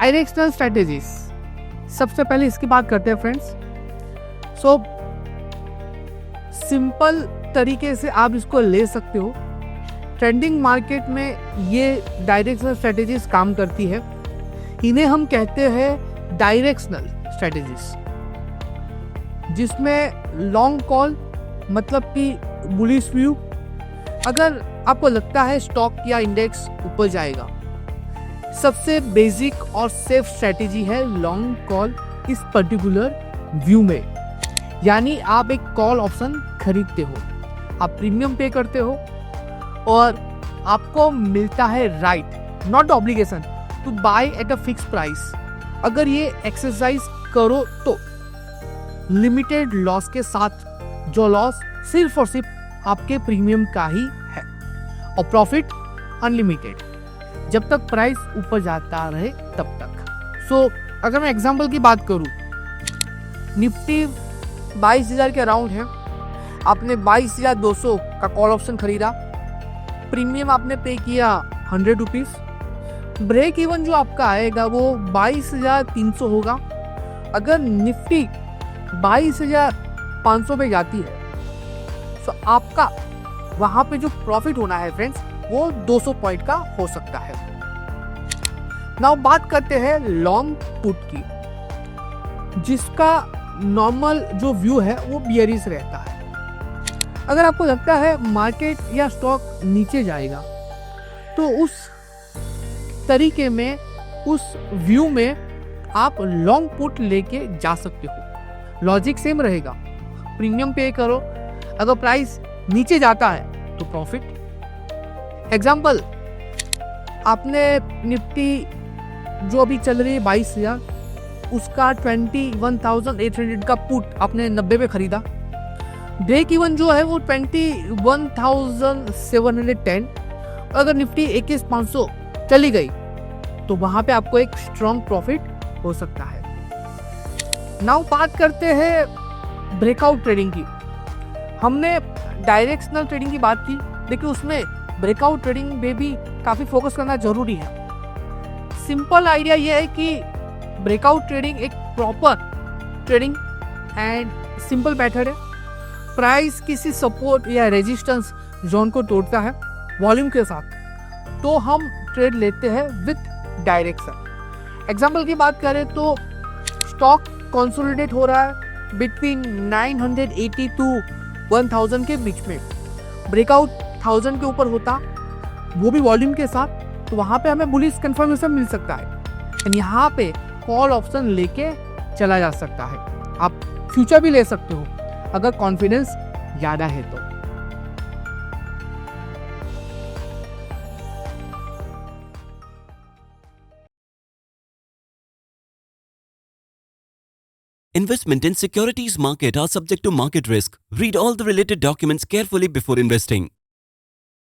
Directional strategies, सबसे पहले इसकी बात करते हैं फ्रेंड्स। सो सिंपल तरीके से आप इसको ले सकते हो। ट्रेंडिंग मार्केट में ये डायरेक्शनल स्ट्रेटेजीज काम करती है। इन्हें हम कहते हैं डायरेक्शनल स्ट्रेटेजीज, जिसमें लॉन्ग कॉल मतलब कि बुलिश व्यू। अगर आपको लगता है स्टॉक या इंडेक्स ऊपर जाएगा, सबसे बेसिक और सेफ स्ट्रेटेजी है लॉन्ग कॉल इस पर्टिकुलर व्यू में। यानी आप एक कॉल ऑप्शन खरीदते हो, आप प्रीमियम पे करते हो और आपको मिलता है right, not obligation, to buy at a fix price. अगर ये एक्सरसाइज करो तो लिमिटेड लॉस के साथ, जो लॉस सिर्फ और सिर्फ आपके प्रीमियम का ही है, और प्रॉफिट अनलिमिटेड, जब तक प्राइस ऊपर जाता रहे तब तक। सो अगर मैं एग्जांपल की बात करूं, निफ्टी 22,000 के अराउंड है, आपने 22,200 का कॉल ऑप्शन खरीदा, प्रीमियम आपने पे किया 100 रुपीज़, ब्रेक इवन जो आपका आएगा वो 22,300 होगा। अगर निफ्टी 22,500 पे जाती है तो आपका वहां पे जो प्रॉफिट होना है फ्रेंड्स, वो 200 पॉइंट का हो सकता है। नाउ बात करते हैं लॉन्ग पुट की, जिसका नॉर्मल जो व्यू है वो बियरिश रहता है। अगर आपको लगता है मार्केट या स्टॉक नीचे जाएगा, तो उस तरीके में, उस व्यू में आप लॉन्ग पुट लेके जा सकते हो। लॉजिक सेम रहेगा, प्रीमियम पे करो, अगर प्राइस नीचे जाता है तो प्रॉफिट। एग्जाम्पल, आपने निफ्टी जो अभी चल रही है 22,000, उसका 21,800 का पुट आपने 90 पे खरीदा, ब्रेक इवन जो है वो 21,710। अगर निफ्टी 21,500 चली गई तो वहां पे आपको एक स्ट्रॉन्ग प्रॉफिट हो सकता है। नाउ बात करते हैं ब्रेकआउट ट्रेडिंग की। हमने डायरेक्शनल ट्रेडिंग की बात की, लेकिन उसमें ब्रेकआउट ट्रेडिंग में भी काफ़ी फोकस करना जरूरी है। सिंपल आइडिया ये है कि ब्रेकआउट ट्रेडिंग एक proper trading and simple method है। प्राइस किसी सपोर्ट या रेजिस्टेंस जोन को तोड़ता है वॉल्यूम के साथ, तो हम ट्रेड लेते हैं विद डायरेक्शन। एग्जाम्पल की बात करें तो स्टॉक कंसोलिडेट हो रहा है बिटवीन 980 टू 1000 के बीच में, ब्रेकआउट 1000 के ऊपर होता, वो भी वॉल्यूम के साथ, तो वहाँ पे हमें बुलिश कंफर्मेशन मिल सकता है। एंड यहाँ पे कॉल ऑप्शन लेके चला जा सकता है। आप फ्यूचर भी ले सकते हो अगर कॉन्फिडेंस ज़्यादा है तो। Investment in securities market are subject to market risk. Read all the related documents carefully before investing.